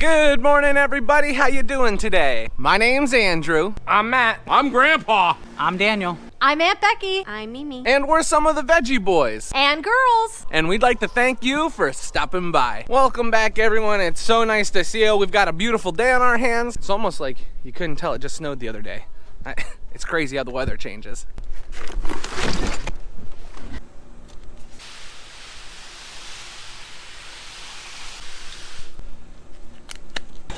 Good morning, everybody. How you doing today? My name's Andrew. I'm Matt. I'm Grandpa. I'm Daniel. I'm Aunt Becky. I'm Mimi. And we're some of the Veggie boys. And girls. And we'd like to thank you for stopping by. Welcome back, everyone. It's so nice to see you. We've got a beautiful day on our hands. It's almost like you couldn't tell it just snowed the other day. It's crazy how the weather changes.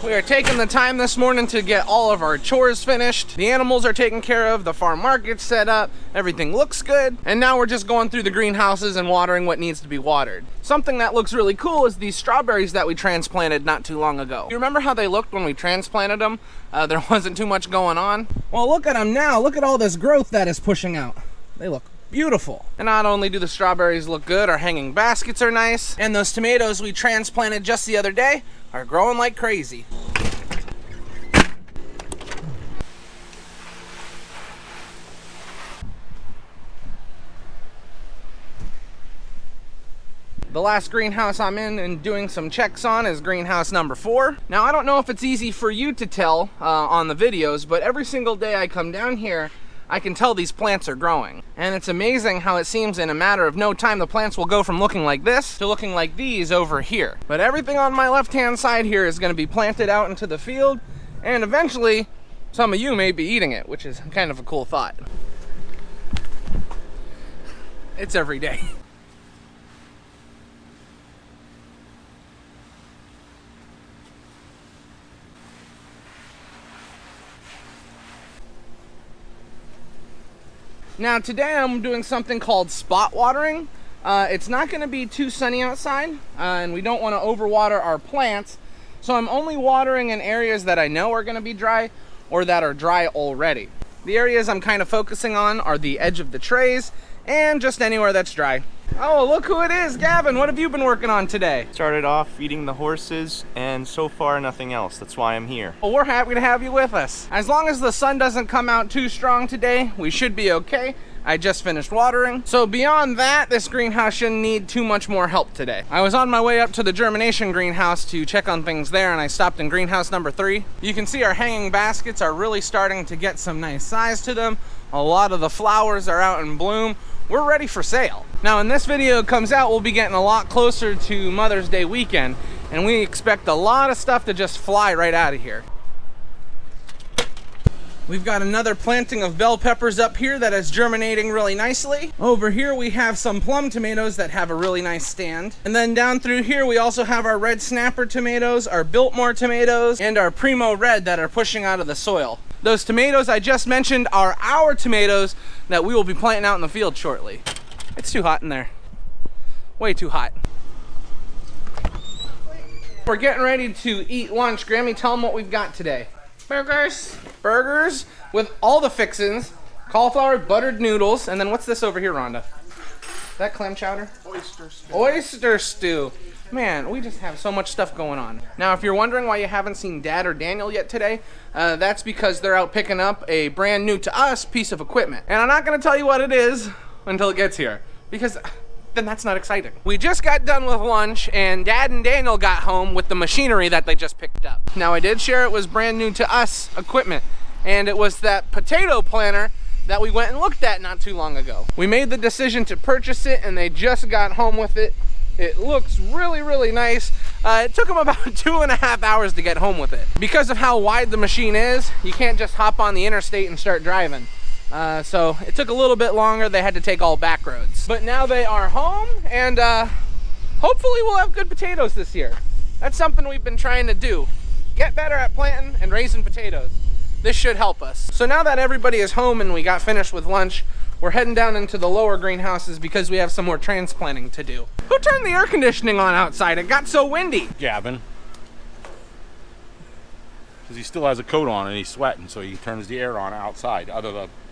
We are taking the time this morning to get all of our chores finished. The animals are taken care of, the farm market's set up, everything looks good, and now we're just going through the greenhouses and watering what needs to be watered. Something that looks really cool is these strawberries that we transplanted not too long ago. You remember how they looked when we transplanted them? There wasn't too much going on. Well, look at them now. Look at all this growth that is pushing out. They look beautiful. And not only do the strawberries look good, our hanging baskets are nice, and those tomatoes we transplanted just the other day are growing like crazy. The last greenhouse I'm in and doing some checks on is greenhouse number 4. Now, I don't know if it's easy for you to tell on the videos, but every single day I come down here, I can tell these plants are growing. And it's amazing how it seems in a matter of no time the plants will go from looking like this to looking like these over here. But everything on my left-hand side here is going to be planted out into the field, and eventually some of you may be eating it, which is kind of a cool thought. It's every day. Now today I'm doing something called spot watering. It's not going to be too sunny outside, and we don't want to overwater our plants, so I'm only watering in areas that I know are going to be dry or that are dry already. The areas I'm kind of focusing on are the edge of the trays and just anywhere that's dry. Oh, look who it is. Gavin, what have you been working on today? Started off feeding the horses, and so far nothing else. That's why I'm here. Well, we're happy to have you with us. As long as the sun doesn't come out too strong today, we should be okay. I just finished watering. So beyond that, this greenhouse shouldn't need too much more help today. I was on my way up to the germination greenhouse to check on things there, and I stopped in greenhouse number 3. You can see our hanging baskets are really starting to get some nice size to them. A lot of the flowers are out in bloom. We're ready for sale. Now, when this video comes out, we'll be getting a lot closer to Mother's Day weekend, and we expect a lot of stuff to just fly right out of here. We've got another planting of bell peppers up here that is germinating really nicely. Over here we have some plum tomatoes that have a really nice stand. And then down through here we also have our red snapper tomatoes, our Biltmore tomatoes, and our Primo Red that are pushing out of the soil. Those tomatoes I just mentioned are our tomatoes that we will be planting out in the field shortly. It's too hot in there. Way too hot. We're getting ready to eat lunch. Grammy, tell them what we've got today. Burgers. Burgers with all the fixins, cauliflower, buttered noodles, and then what's this over here, Rhonda? Is that clam chowder? Oyster stew. Oyster stew. Man, we just have so much stuff going on. Now, if you're wondering why you haven't seen Dad or Daniel yet today, that's because they're out picking up a brand new to us piece of equipment. And I'm not gonna tell you what it is until it gets here, because then that's not exciting. We just got done with lunch, and Dad and Daniel got home with the machinery that they just picked up. Now, I did share it was brand new to us equipment, and it was that potato planter that we went and looked at not too long ago. We made the decision to purchase it, and they just got home with it. It looks really, really nice. It took them about 2.5 hours to get home with it. Because of how wide the machine is, you can't just hop on the interstate and start driving. So it took a little bit longer. They had to take all back roads. But now they are home, and hopefully we'll have good potatoes this year. That's something we've been trying to do. Get better at planting and raising potatoes. This should help us. So now that everybody is home and we got finished with lunch, we're heading down into the lower greenhouses because we have some more transplanting to do. Who turned the air conditioning on outside? It got so windy. Gavin. Because he still has a coat on and he's sweating, so he turns the air on outside.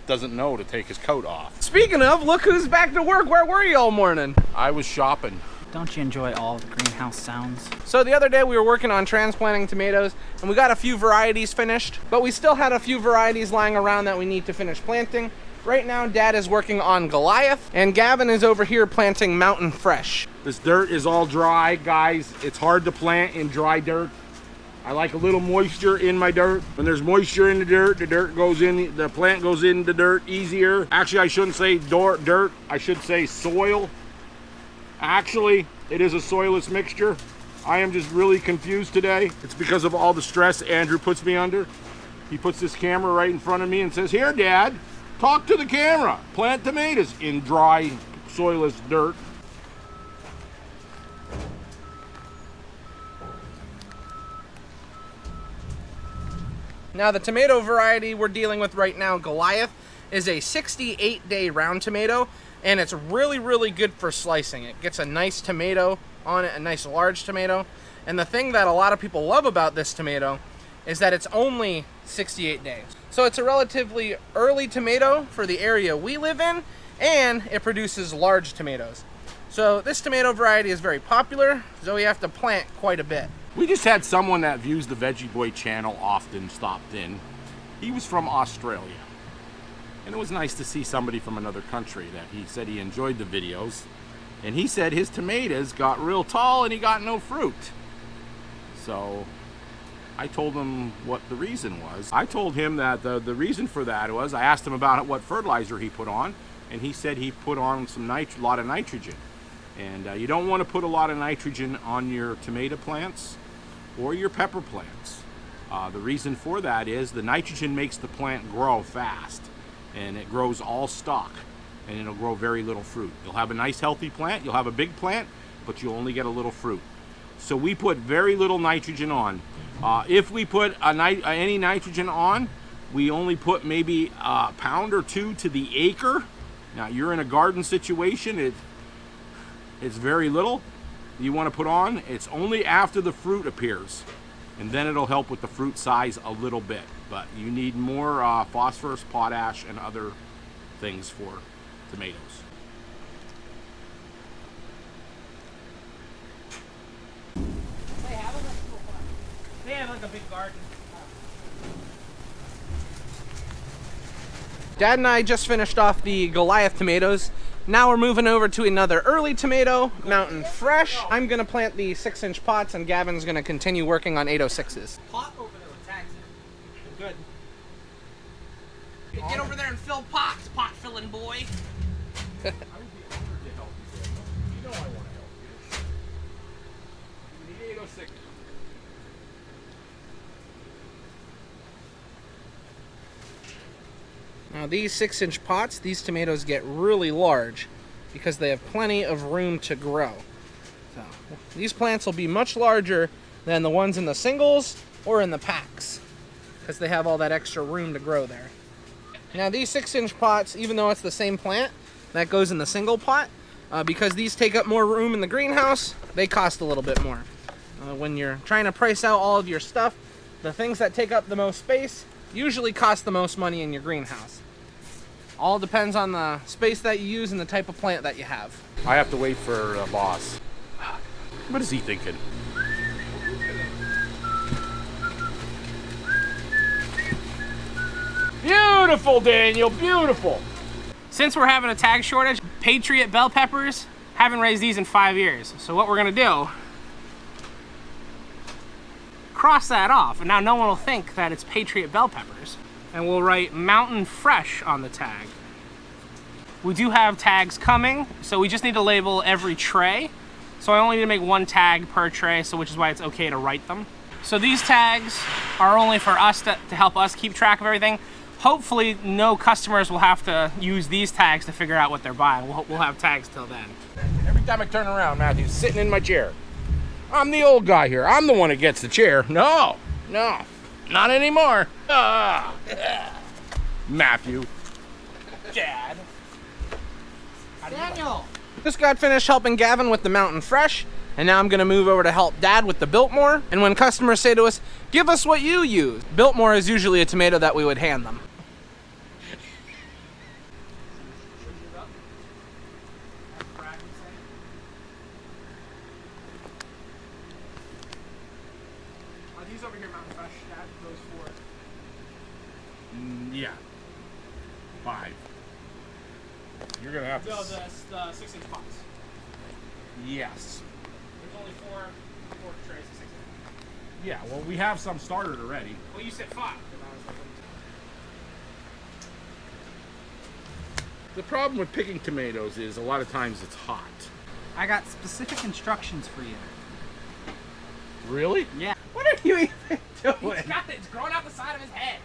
Doesn't know to take his coat off. Speaking of, look who's back to work. Where were you all morning? I was shopping. Don't you enjoy all the greenhouse sounds? So the other day we were working on transplanting tomatoes, and we got a few varieties finished, but we still had a few varieties lying around that we need to finish planting. Right now, Dad is working on Goliath, and Gavin is over here planting Mountain Fresh. This dirt is all dry, guys. It's hard to plant in dry dirt. I like a little moisture in my dirt. When there's moisture in the dirt goes in, the plant goes in the dirt easier. Actually, I shouldn't say dirt, I should say soil. Actually, it is a soilless mixture. I am just really confused today. It's because of all the stress Andrew puts me under. He puts this camera right in front of me and says, "Here, Dad, talk to the camera. Plant tomatoes in dry, soilless dirt." Now the tomato variety we're dealing with right now, Goliath, is a 68-day round tomato, and it's really, really good for slicing. It gets a nice tomato on it, a nice large tomato. And the thing that a lot of people love about this tomato is that it's only 68 days. So it's a relatively early tomato for the area we live in, and it produces large tomatoes. So this tomato variety is very popular, so we have to plant quite a bit. We just had someone that views the Veggie Boy channel often stopped in. He was from Australia. And it was nice to see somebody from another country that he said he enjoyed the videos. And he said his tomatoes got real tall and he got no fruit. So I told him what the reason was. I told him that the reason for that was, I asked him about what fertilizer he put on, and he said he put on a lot of nitrogen. And you don't want to put a lot of nitrogen on your tomato plants or your pepper plants. The reason for that is the nitrogen makes the plant grow fast, and it grows all stalk, and it'll grow very little fruit. You'll have a nice healthy plant, you'll have a big plant, but you'll only get a little fruit. So we put very little nitrogen on. If we put any nitrogen on, we only put maybe a pound or two to the acre. Now you're in a garden situation, it's very little you want to put on. It's only after the fruit appears, and then it'll help with the fruit size a little bit. But you need more phosphorus, potash, and other things for tomatoes. They have like a big garden. Dad and I just finished off the Goliath tomatoes. Now we're moving over to another early tomato, Mountain Fresh. I'm gonna plant the 6-inch pots, and Gavin's gonna continue working on 806s. Pot over there with tags in it. Good. Get over there and fill pots, pot filling boy. I would be honored to help you, Daniel. You know I want to help you. You need 806. Now these 6-inch pots, these tomatoes get really large because they have plenty of room to grow. So these plants will be much larger than the ones in the singles or in the packs because they have all that extra room to grow there. Now these 6-inch pots, even though it's the same plant that goes in the single pot, because these take up more room in the greenhouse, they cost a little bit more. When you're trying to price out all of your stuff, the things that take up the most space usually cost the most money in your greenhouse. All depends on the space that you use and the type of plant that you have. I have to wait for boss. What is he thinking? Beautiful, Daniel, beautiful. Since we're having a tag shortage, Patriot bell peppers, haven't raised these in 5 years. So what we're gonna do, cross that off, and now no one will think that it's Patriot bell peppers. And we'll write Mountain Fresh on the tag. We do have tags coming, so we just need to label every tray. So I only need to make one tag per tray, so which is why it's okay to write them. So these tags are only for us to help us keep track of everything. Hopefully no customers will have to use these tags to figure out what they're buying. We'll have tags till then. Every time I turn around, Matthew's sitting in my chair. I'm the old guy here. I'm the one that gets the chair. No, not anymore. Matthew. Dad. Daniel! Just got finished helping Gavin with the Mountain Fresh, and now I'm gonna move over to help Dad with the Biltmore. And when customers say to us, "Give us what you use," Biltmore is usually a tomato that we would hand them. Are these over here Mountain Fresh, Dad? Those 4? Yeah. 5. You're gonna have to. No, the 6-inch pots. Yes. There's only 4 trays of 6-inch. Yeah, well, we have some started already. Well, you said 5. The problem with picking tomatoes is a lot of times it's hot. I got specific instructions for you. Really? Yeah. What are you even doing? It's growing out the side of his head.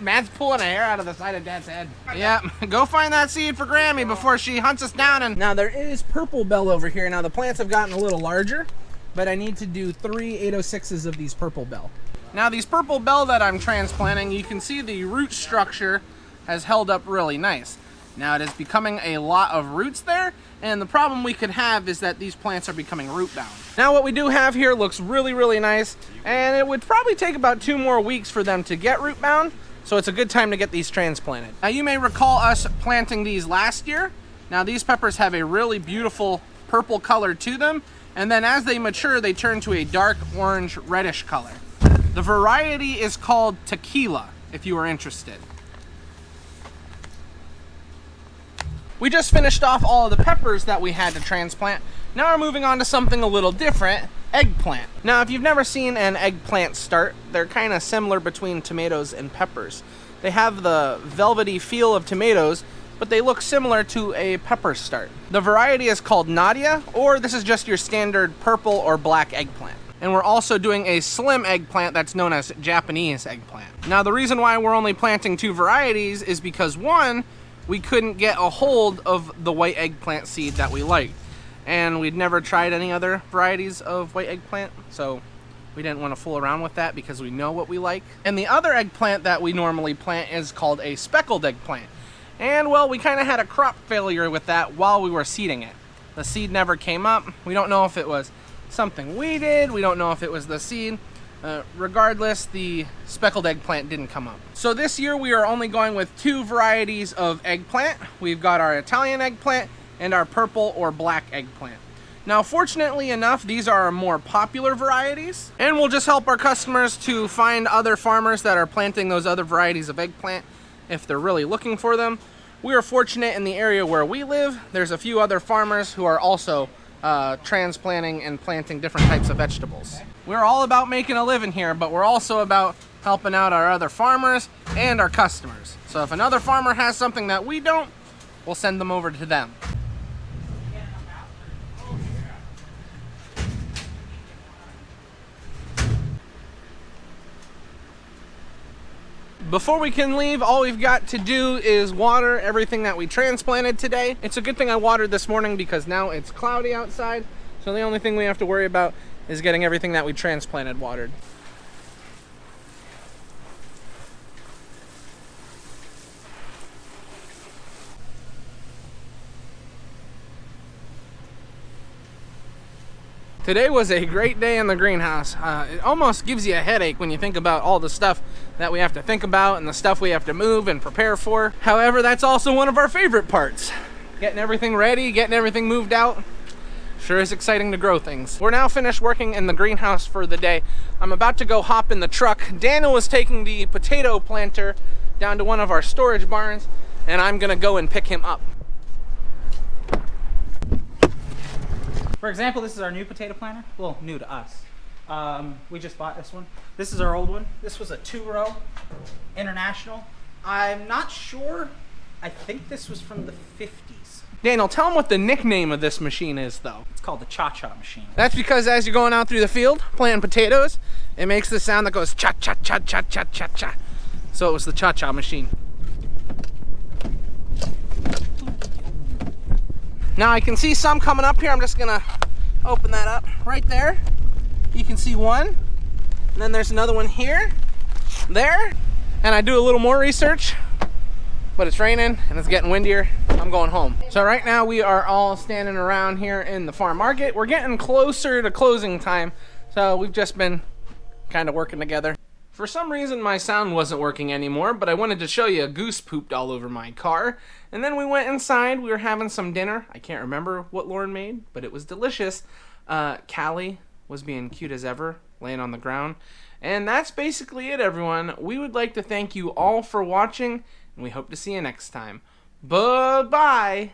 Matt's pulling a hair out of the side of Dad's head. Yeah, go find that seed for Grammy before she hunts us down. And now there is purple bell over here. Now the plants have gotten a little larger, but I need to do 3 806s of these purple bell. Now these purple bell that I'm transplanting, you can see the root structure has held up really nice. Now it is becoming a lot of roots there, and the problem we could have is that these plants are becoming root bound. Now what we do have here looks really, really nice, and it would probably take about 2 more weeks for them to get root bound, so it's a good time to get these transplanted. Now you may recall us planting these last year. Now these peppers have a really beautiful purple color to them, and then as they mature, they turn to a dark orange reddish color. The variety is called Tequila, if you are interested. We just finished off all of the peppers that we had to transplant. Now we're moving on to something a little different, eggplant. Now if you've never seen an eggplant start, they're kind of similar between tomatoes and peppers. They have the velvety feel of tomatoes, but they look similar to a pepper start. The variety is called Nadia, or this is just your standard purple or black eggplant. And we're also doing a slim eggplant that's known as Japanese eggplant. Now the reason why we're only planting 2 varieties is because 1, we couldn't get a hold of the white eggplant seed that we liked. And we'd never tried any other varieties of white eggplant, so we didn't want to fool around with that because we know what we like. And the other eggplant that we normally plant is called a speckled eggplant. And well, we kind of had a crop failure with that while we were seeding it. The seed never came up. We don't know if it was something we did. We don't know if it was the seed. Regardless, the speckled eggplant didn't come up. So this year we are only going with 2 varieties of eggplant. We've got our Italian eggplant and our purple or black eggplant. Now fortunately enough, these are our more popular varieties, and we'll just help our customers to find other farmers that are planting those other varieties of eggplant if they're really looking for them. We are fortunate in the area where we live. There's a few other farmers who are also transplanting and planting different types of vegetables. We're all about making a living here, but we're also about helping out our other farmers and our customers. So if another farmer has something that we don't, we'll send them over to them. Before we can leave, all we've got to do is water everything that we transplanted today. It's a good thing I watered this morning because now it's cloudy outside. So the only thing we have to worry about is getting everything that we transplanted watered. Today was a great day in the greenhouse. It almost gives you a headache when you think about all the stuff that we have to think about and the stuff we have to move and prepare for. However, that's also one of our favorite parts. Getting everything ready, getting everything moved out. Sure is exciting to grow things. We're now finished working in the greenhouse for the day. I'm about to go hop in the truck. Daniel was taking the potato planter down to one of our storage barns, and I'm gonna go and pick him up. For example, this is our new potato planter. Well, new to us. We just bought this one. This is our old one. This was a 2-row international. I'm not sure. I think this was from the 50s. Daniel, tell him what the nickname of this machine is, though. It's called the cha-cha machine. That's because as you're going out through the field planting potatoes, it makes the sound that goes cha-cha-cha-cha-cha-cha-cha. So it was the cha-cha machine. Now I can see some coming up here. I'm just gonna open that up. Right there, you can see one. And then there's another one here, there. And I do a little more research, but it's raining and it's getting windier. I'm going home. So right now we are all standing around here in the farm market. We're getting closer to closing time, so we've just been kind of working together. For some reason my sound wasn't working anymore, but I wanted to show you a goose pooped all over my car. And then we went inside, we were having some dinner. I can't remember what Lauren made, but it was delicious. Callie was being cute as ever, laying on the ground. And that's basically it, everyone. We would like to thank you all for watching, and we hope to see you next time. Bye-bye!